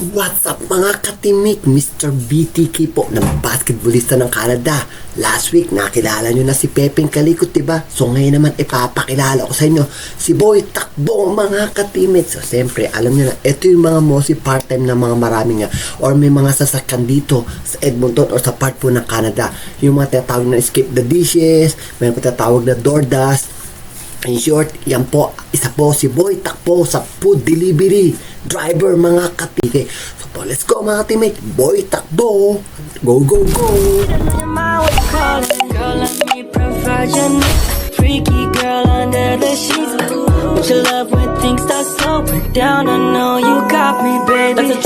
What's up mga katimik? Mr. BTK po ng basketballista ng Canada. Last week, nakilala nyo na si Pepeng Kalikot, diba? So ngayon naman, ipapakilala ko sa inyo si Boy Takbo mga katimik. So siyempre, alam nyo na, ito yung mga mostly part-time na mga marami nga or may mga sasakyan dito sa Edmonton or sa part po ng Canada. Yung mga tinatawag na Escape the Dishes, may mga tinatawag na DoorDash. In short, yan po, isa po si Boy Takbo sa food delivery driver mga katike. So po, let's go mga teammate. Boy Takbo. Go, go, go. Freaky girl under the sheets. What you love when things start slowing down? I know you got me, baby.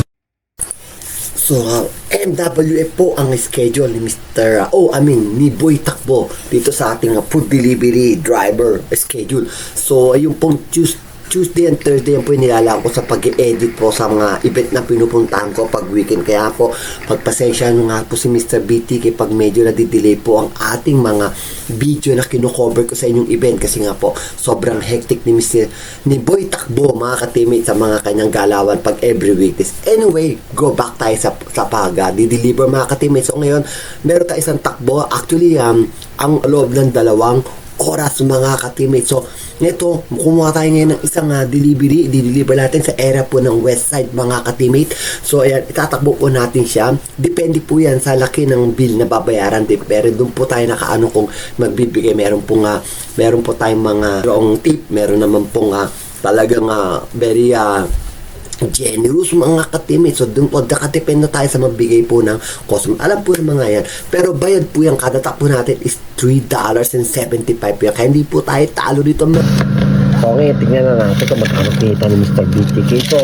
So, MWF po ang schedule ni ni Boy Takbo dito sa ating food delivery driver schedule. So, ayun pong Tuesday and Thursday yan po yung nilalaan ko sa pag-edit po sa mga event na pinupuntahan ko pag weekend. Kaya po, pagpasensya nyo nga po si Mr. BTK pag medyo nadidelay po ang ating mga video na kinukover ko sa inyong event. Kasi nga po, sobrang hectic ni Boy Takbo mga ka-teammate sa mga kanyang galawan pag every week. Anyway, go back tayo sa pag-deliver mga ka-teammate. So ngayon, meron tayo isang takbo. Actually, ang loob ng 2 oras mga ka-teammate. So, nito, kumuha tayo ngayon ng isang delivery. I-deliver natin sa area po ng west side mga ka-teammate. So, ayan, itatakbo po natin siya. Depende po yan sa laki ng bill na babayaran. Pero doon po tayo nakaano kung magbibigay. Meron po tayong mga tip. Meron naman pong talagang very generous mga ka-teammate. So doon po nakadepende tayo sa magbigay po ng customer. Alam po ng mga yan. Pero bayad po yung kada takbo natin is $3.75 yan. Kaya hindi po tayo talo dito. So ngayon, tignan na natin kung magkano kita ni Mr. BTK. So,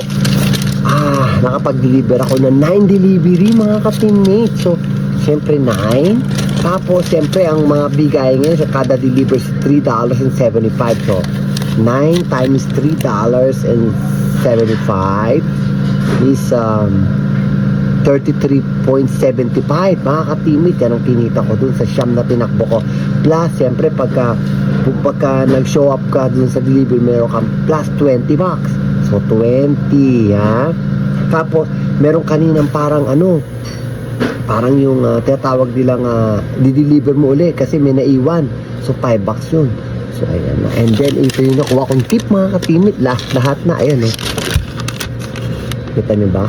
nakapag-deliver ako ng 9 delivery mga ka-teammate. So, siyempre 9. Tapos, siyempre, ang mga bigay ngayon sa kada deliver is $3.75. So, 9 times $3.75 is 33.75 mga ka-teammate. Yan ang kinita ko dun sa siyam na tinakbo ko. Plus, siyempre, pagka nag-show up ka dun sa delivery, meron kang plus $20. So, 20, ha? Tapos, meron kaninang parang parang yung tinatawag nilang di-deliver mo uli kasi may naiwan. So, $5 yun. So, ayan na. And then, ito yung nakuha kong tip mga ka-teammate. Lahat na. Ayan, kita nyo ba?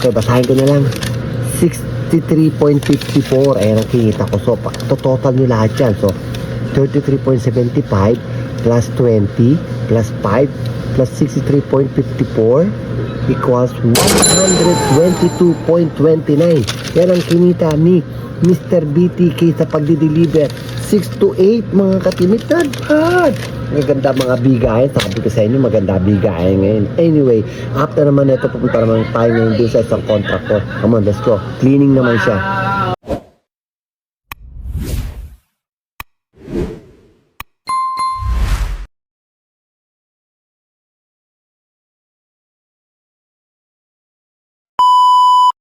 Okay, basahin ko na lang. 63.54. Ayan ang kinita ko. So, total nyo lahat yan. So, 33.75 plus 20 plus 5 plus 63.54 equals 122.29. Yan ang kinita ni Mr. BTK sa pagdi-deliver. 6 to 8 mga ka-teammate. Maganda mga bigayan. Sabi ko sa inyo, maganda bigayan ngayon. Anyway, after naman ito, pupunta naman tayo ngayon din sa isang contract ko. Come on, let's go. Cleaning naman siya.